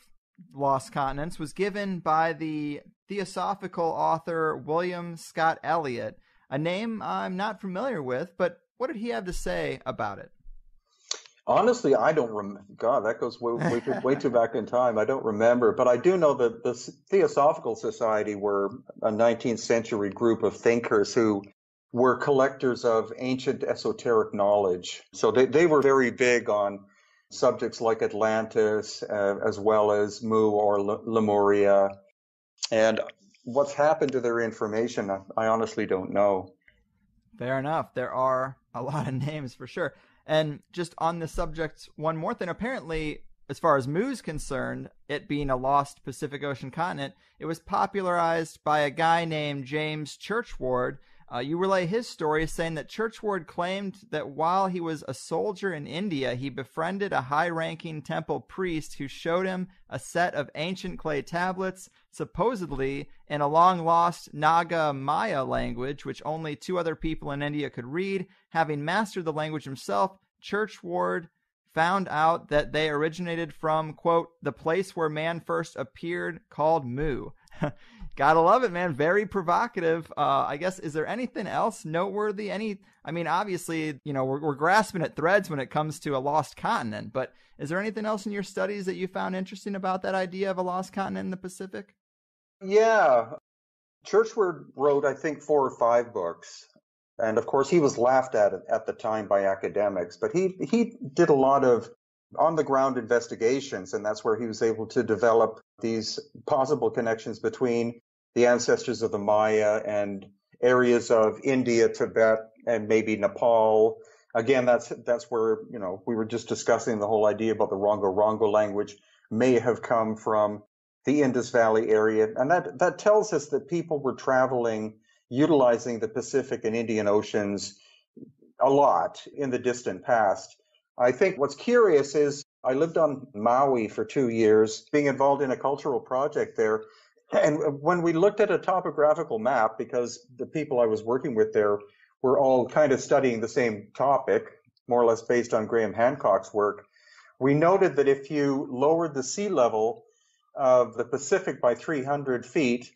lost continents was given by the theosophical author William Scott Elliott, a name I'm not familiar with, but what did he have to say about it? Honestly, I don't remember. God, that goes way too back in time. I don't remember. But I do know that the Theosophical Society were a 19th century group of thinkers who were collectors of ancient esoteric knowledge. So they were very big on subjects like Atlantis, as well as Mu or Lemuria. And what's happened to their information, I honestly don't know. Fair enough. There are a lot of names for sure. And just on the subject, one more thing. Apparently, as far as Mu's concerned, it being a lost Pacific Ocean continent, it was popularized by a guy named James Churchward. You relay his story, saying that Churchward claimed that while he was a soldier in India, he befriended a high-ranking temple priest who showed him a set of ancient clay tablets, supposedly in a long-lost Naga Maya language, which only 2 other people in India could read. Having mastered the language himself, Churchward found out that they originated from, quote, the place where man first appeared, called Mu. Gotta love it, man. Very provocative. I guess, is there anything else noteworthy? Obviously, we're grasping at threads when it comes to a lost continent, but is there anything else in your studies that you found interesting about that idea of a lost continent in the Pacific? Yeah. Churchward wrote, I think, 4 or 5 books. And of course, he was laughed at the time by academics, but he did a lot of on the ground investigations, and that's where he was able to develop these possible connections between the ancestors of the Maya and areas of India, Tibet, and maybe Nepal. Again, that's where, we were just discussing the whole idea about the Rongo language may have come from the Indus Valley area. And that tells us that people were traveling, utilizing the Pacific and Indian Oceans a lot in the distant past. I think what's curious is I lived on Maui for 2 years, being involved in a cultural project there. And when we looked at a topographical map, because the people I was working with there were all kind of studying the same topic, more or less based on Graham Hancock's work, we noted that if you lowered the sea level of the Pacific by 300 feet,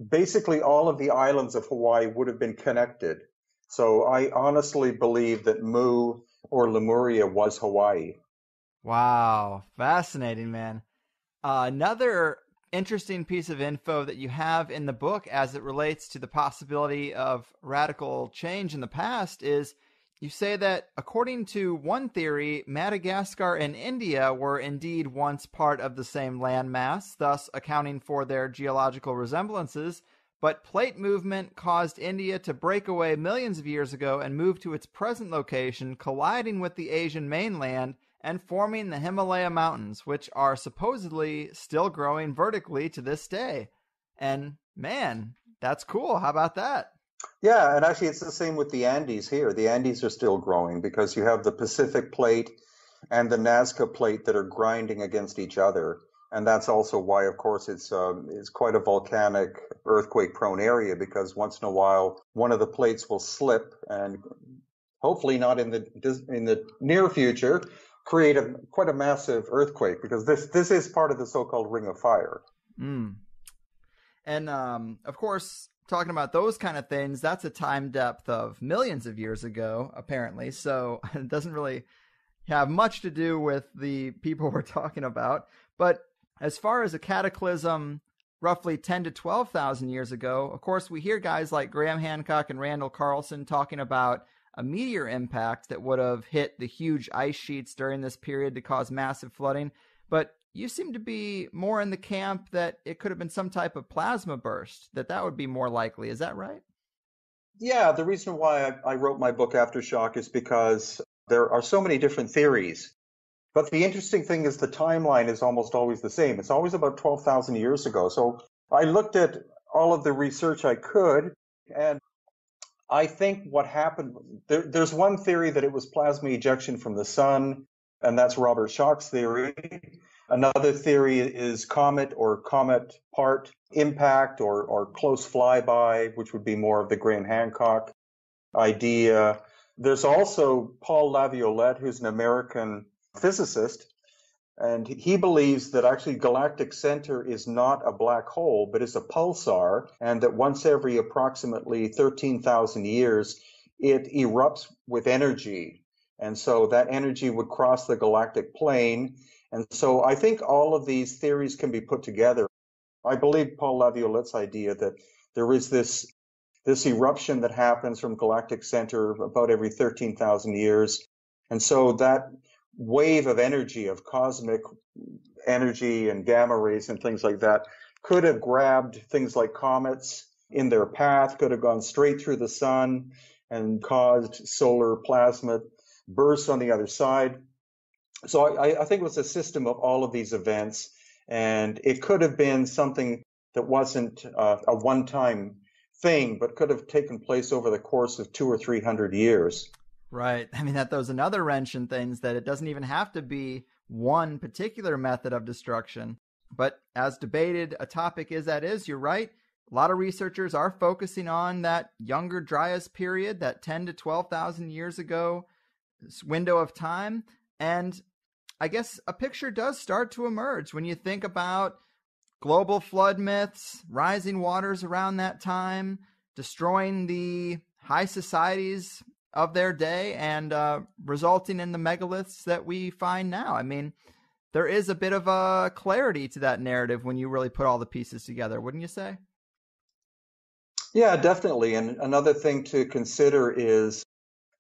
basically all of the islands of Hawaii would have been connected. So I honestly believe that Mu or Lemuria was Hawaii. Wow, fascinating, man. Another interesting piece of info that you have in the book as it relates to the possibility of radical change in the past is you say that according to one theory, Madagascar and India were indeed once part of the same landmass, thus accounting for their geological resemblances, but plate movement caused India to break away millions of years ago and move to its present location, colliding with the Asian mainland and forming the Himalaya Mountains, which are supposedly still growing vertically to this day. And man, that's cool. How about that? Yeah, and actually it's the same with the Andes here. The Andes are still growing because you have the Pacific plate and the Nazca plate that are grinding against each other. And that's also why, of course, it's quite a volcanic, earthquake-prone area, because once in a while, one of the plates will slip and hopefully not in the near future, create quite a massive earthquake, because this is part of the so-called Ring of Fire. Mm. And of course, talking about those kind of things, that's a time depth of millions of years ago, apparently. So it doesn't really have much to do with the people we're talking about. But as far as a cataclysm roughly 10 to 12,000 years ago, of course, we hear guys like Graham Hancock and Randall Carlson talking about a meteor impact that would have hit the huge ice sheets during this period to cause massive flooding. But you seem to be more in the camp that it could have been some type of plasma burst, that would be more likely. Is that right? Yeah, the reason why I wrote my book Aftershock is because there are so many different theories. But the interesting thing is the timeline is almost always the same. It's always about 12,000 years ago. So I looked at all of the research I could, and I think what happened, there's one theory that it was plasma ejection from the sun, and that's Robert Schoch's theory. Another theory is comet or comet part impact or close flyby, which would be more of the Graham Hancock idea. There's also Paul Laviolette, who's an American physicist, and he believes that actually galactic center is not a black hole, but is a pulsar, and that once every approximately 13,000 years, it erupts with energy. And so that energy would cross the galactic plane. And so I think all of these theories can be put together. I believe Paul Laviolette's idea that there is this eruption that happens from galactic center about every 13,000 years. And so that wave of energy, of cosmic energy and gamma rays and things like that, could have grabbed things like comets in their path, could have gone straight through the sun and caused solar plasma bursts on the other side. So I think it was a system of all of these events, and it could have been something that wasn't a one-time thing, but could have taken place over the course of 200 or 300 years. Right. I mean, that throws another wrench in things, that it doesn't even have to be one particular method of destruction. But as debated a topic is, you're right. A lot of researchers are focusing on that Younger Dryas period, that 10 to 12,000 years ago window of time. And I guess a picture does start to emerge when you think about global flood myths, rising waters around that time, destroying the high societies of their day, and resulting in the megaliths that we find now. I mean, there is a bit of a clarity to that narrative when you really put all the pieces together, wouldn't you say? Yeah, definitely. And another thing to consider is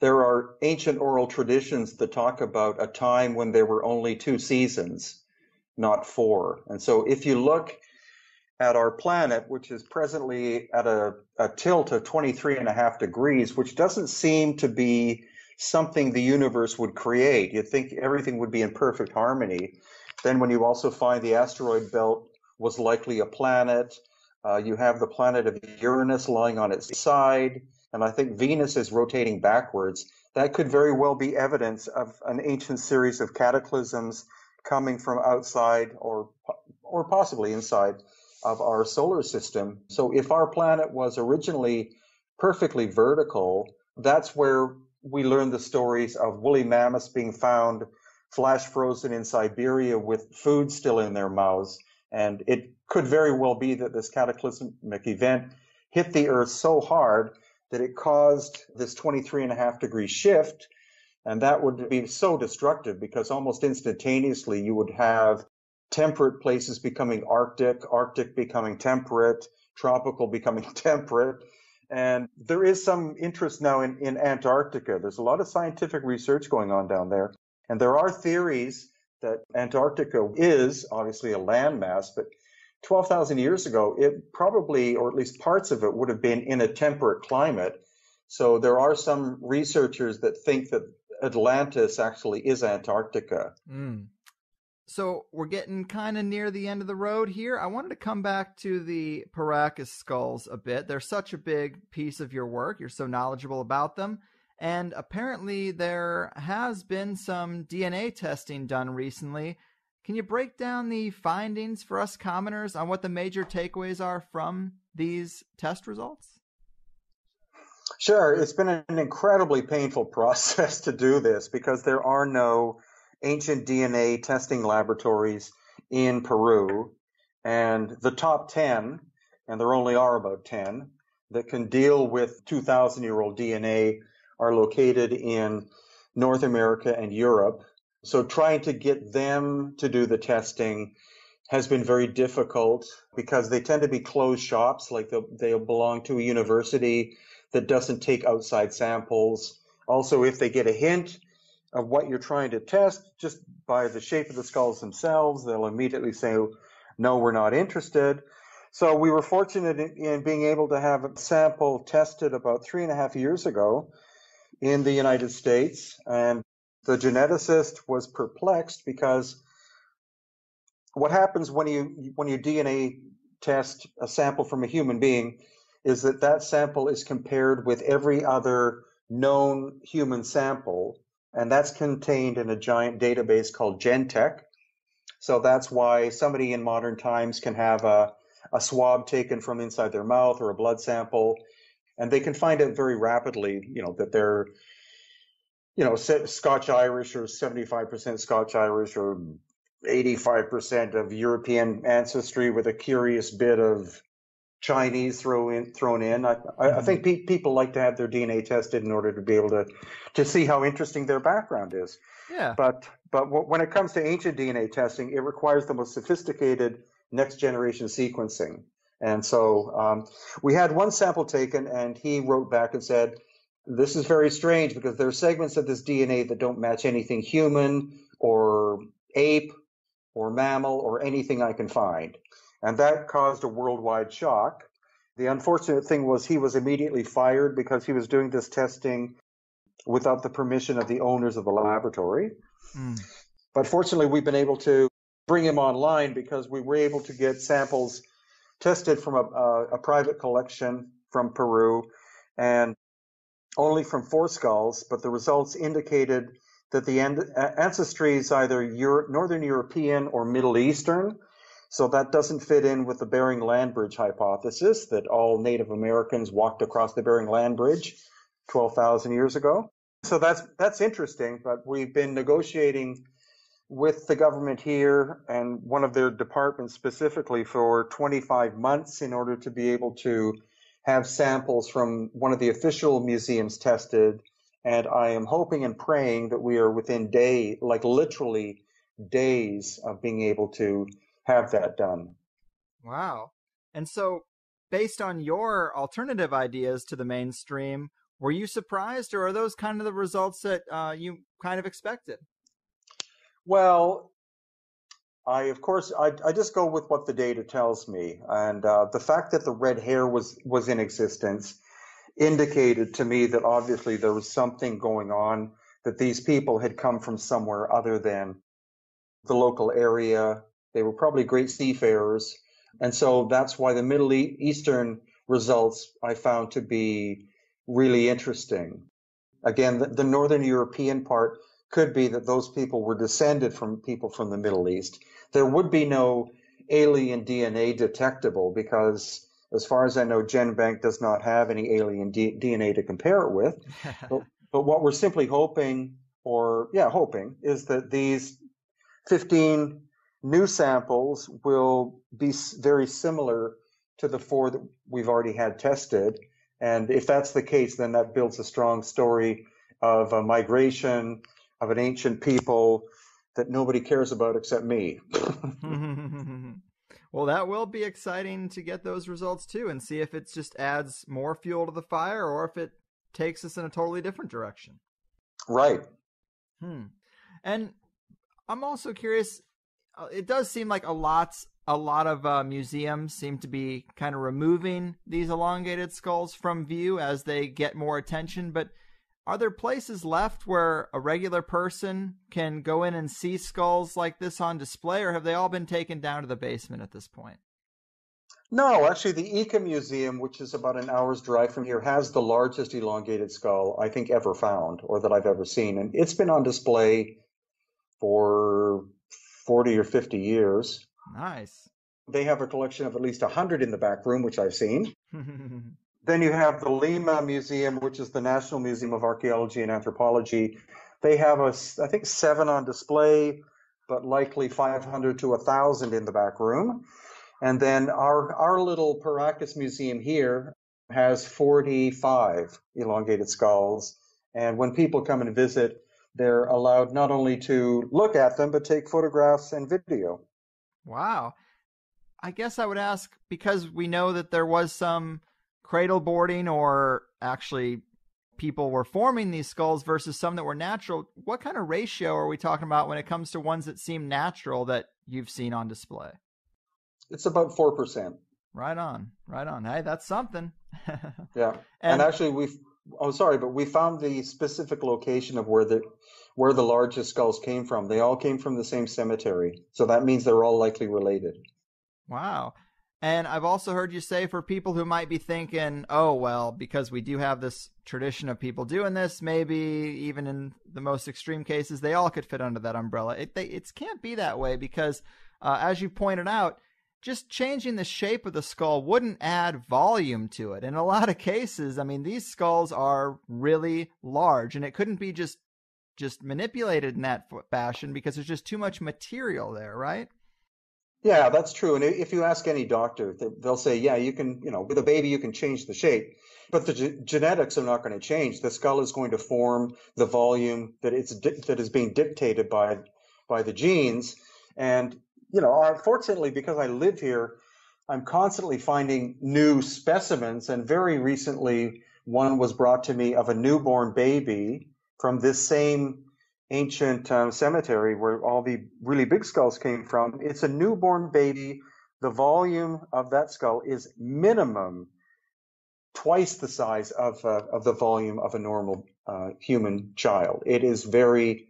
there are ancient oral traditions that talk about a time when there were only two seasons, not four. And so if you look at our planet, which is presently at a tilt of 23 and a half degrees, which doesn't seem to be something the universe would create. You'd think everything would be in perfect harmony. Then when you also find the asteroid belt was likely a planet, you have the planet of Uranus lying on its side, and I think Venus is rotating backwards. That could very well be evidence of an ancient series of cataclysms coming from outside or possibly inside of our solar system. So if our planet was originally perfectly vertical, that's where we learn the stories of woolly mammoths being found flash frozen in Siberia with food still in their mouths. And it could very well be that this cataclysmic event hit the Earth so hard that it caused this 23 and a half degree shift. And that would be so destructive because almost instantaneously you would have temperate places becoming Arctic, Arctic becoming temperate, tropical becoming temperate. And there is some interest now in Antarctica. There's a lot of scientific research going on down there. And there are theories that Antarctica is obviously a landmass, but 12,000 years ago, it probably, or at least parts of it, would have been in a temperate climate. So there are some researchers that think that Atlantis actually is Antarctica. Mm. So we're getting kind of near the end of the road here. I wanted to come back to the Paracas skulls a bit. They're such a big piece of your work. You're so knowledgeable about them. And apparently there has been some DNA testing done recently. Can you break down the findings for us commoners on what the major takeaways are from these test results? Sure, it's been an incredibly painful process to do this because there are no ancient DNA testing laboratories in Peru. And the top 10, and there only are about 10, that can deal with 2,000-year-old DNA are located in North America and Europe. So trying to get them to do the testing has been very difficult because they tend to be closed shops, like they'll belong to a university that doesn't take outside samples. Also, if they get a hint of what you're trying to test just by the shape of the skulls themselves, they'll immediately say, no, we're not interested. So we were fortunate in being able to have a sample tested about 3.5 years ago in the United States. And the geneticist was perplexed because what happens when you DNA test a sample from a human being is that sample is compared with every other known human sample, and that's contained in a giant database called Gentech. So that's why somebody in modern times can have a swab taken from inside their mouth or a blood sample, and they can find out very rapidly, that they're, Scotch Irish or 75% Scotch Irish or 85% of European ancestry with a curious bit of Chinese thrown in. I think people like to have their DNA tested in order to be able to see how interesting their background is. Yeah. But when it comes to ancient DNA testing, it requires the most sophisticated next generation sequencing. And so we had one sample taken, and he wrote back and said, this is very strange because there are segments of this DNA that don't match anything human or ape or mammal or anything I can find. And that caused a worldwide shock. The unfortunate thing was he was immediately fired because he was doing this testing without the permission of the owners of the laboratory. But fortunately, we've been able to bring him online because we were able to get samples tested from a private collection from Peru and only from 4 skulls, but the results indicated that the ancestry is either Northern European or Middle Eastern. So that doesn't fit in with the Bering Land Bridge hypothesis that all Native Americans walked across the Bering Land Bridge 12,000 years ago. So that's interesting, but we've been negotiating with the government here and one of their departments specifically for 25 months in order to be able to have samples from one of the official museums tested. And I am hoping and praying that we are within literally days of being able to have that done. Wow. And so based on your alternative ideas to the mainstream, were you surprised, or are those kind of the results that you kind of expected? Well, of course, I just go with what the data tells me. And the fact that the red hair was in existence indicated to me that obviously there was something going on, that these people had come from somewhere other than the local area. They were probably great seafarers. And so that's why the Middle Eastern results I found to be really interesting. Again, the Northern European part could be that those people were descended from people from the Middle East. There would be no alien DNA detectable because, as far as I know, GenBank does not have any alien DNA to compare it with. But what we're simply hoping, is that these 15 new samples will be very similar to the 4 that we've already had tested. And if that's the case, then that builds a strong story of a migration of an ancient people that nobody cares about except me. Well, that will be exciting to get those results too, and see if it just adds more fuel to the fire or if it takes us in a totally different direction. Right. And I'm also curious, it does seem like a lot of museums seem to be kind of removing these elongated skulls from view as they get more attention, but are there places left where a regular person can go in and see skulls like this on display, or have they all been taken down to the basement at this point? No, actually, the Eka Museum, which is about an hour's drive from here, has the largest elongated skull I think ever found or that I've ever seen. And it's been on display for 40 or 50 years. Nice. They have a collection of at least 100 in the back room, which I've seen. Then you have the Lima Museum, which is the National Museum of Archaeology and Anthropology. They have, I think, 7 on display, but likely 500 to 1,000 in the back room. And then our little Paracas Museum here has 45 elongated skulls. And when people come and visit, they're allowed not only to look at them, but take photographs and video. Wow. I guess I would ask, because we know that there was some cradle boarding, or actually people were forming these skulls versus some that were natural. What kind of ratio are we talking about when it comes to ones that seem natural that you've seen on display? It's about 4%. Right on. Hey, that's something. Yeah. And actually we found the specific location of where the largest skulls came from. They all came from the same cemetery. So that means they're all likely related. Wow. And I've also heard you say, for people who might be thinking, oh, well, because we do have this tradition of people doing this, maybe even in the most extreme cases, they all could fit under that umbrella. It can't be that way because, as you pointed out, just changing the shape of the skull wouldn't add volume to it. In a lot of cases, I mean, these skulls are really large, and it couldn't be just manipulated in that fashion because there's just too much material there, right? Yeah, that's true. And if you ask any doctor, they'll say, yeah, you can, with a baby, you can change the shape, but the genetics are not going to change. The skull is going to form the volume that is being dictated by the genes. And, fortunately, because I live here, I'm constantly finding new specimens. And very recently, one was brought to me of a newborn baby from this same ancient cemetery where all the really big skulls came from. It's a newborn baby. The volume of that skull is minimum twice the size of the volume of a normal human child. It is very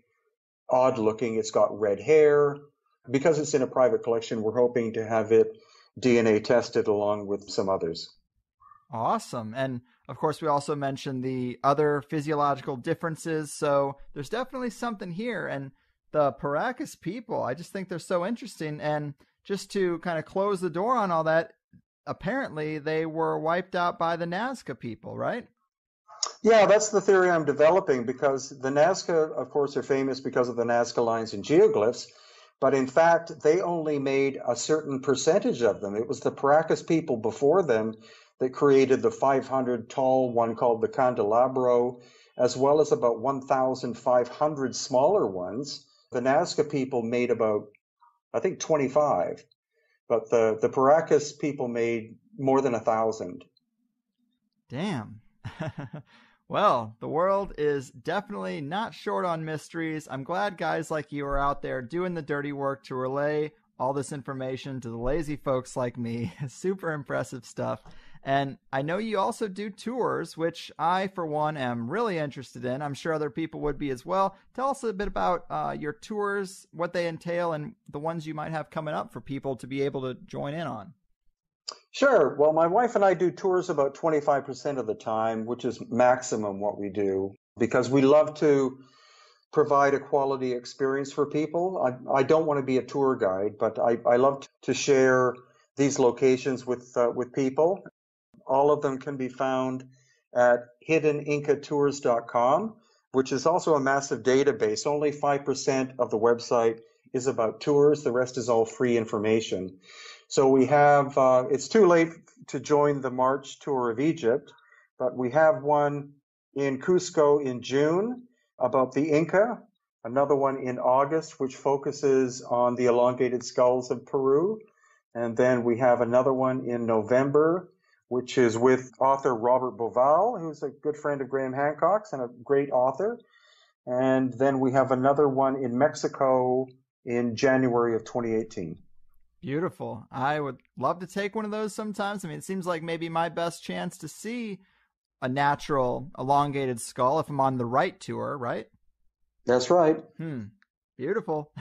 odd looking. It's got red hair. Because it's in a private collection, we're hoping to have it DNA tested along with some others. Awesome. And of course, we also mentioned the other physiological differences. So there's definitely something here. And the Paracas people, I just think they're so interesting. And just to kind of close the door on all that, apparently they were wiped out by the Nazca people, right? Yeah, that's the theory I'm developing, because the Nazca, of course, are famous because of the Nazca lines and geoglyphs. But in fact, they only made a certain percentage of them. It was the Paracas people before them that created the 500 tall one called the Candelabro, as well as about 1,500 smaller ones. The Nazca people made about, I think, 25. But the Paracas people made more than 1,000. Damn. Well, the world is definitely not short on mysteries. I'm glad guys like you are out there doing the dirty work to relay all this information to the lazy folks like me. Super impressive stuff. And I know you also do tours, which I, for one, am really interested in. I'm sure other people would be as well. Tell us a bit about your tours, what they entail, and the ones you might have coming up for people to be able to join in on. Sure. Well, my wife and I do tours about 25% of the time, which is maximum what we do, because we love to provide a quality experience for people. I don't want to be a tour guide, but I love to share these locations with people. All of them can be found at hiddenincatours.com, which is also a massive database. Only 5% of the website is about tours. The rest is all free information. So we have, it's too late to join the March tour of Egypt, but we have one in Cusco in June about the Inca, another one in August, which focuses on the elongated skulls of Peru. And then we have another one in November, which is with author Robert Boval, who's a good friend of Graham Hancock's and a great author. And then we have another one in Mexico in January of 2018. Beautiful. I would love to take one of those sometimes. I mean, it seems like maybe my best chance to see a natural elongated skull if I'm on the right tour, right? That's right. Beautiful.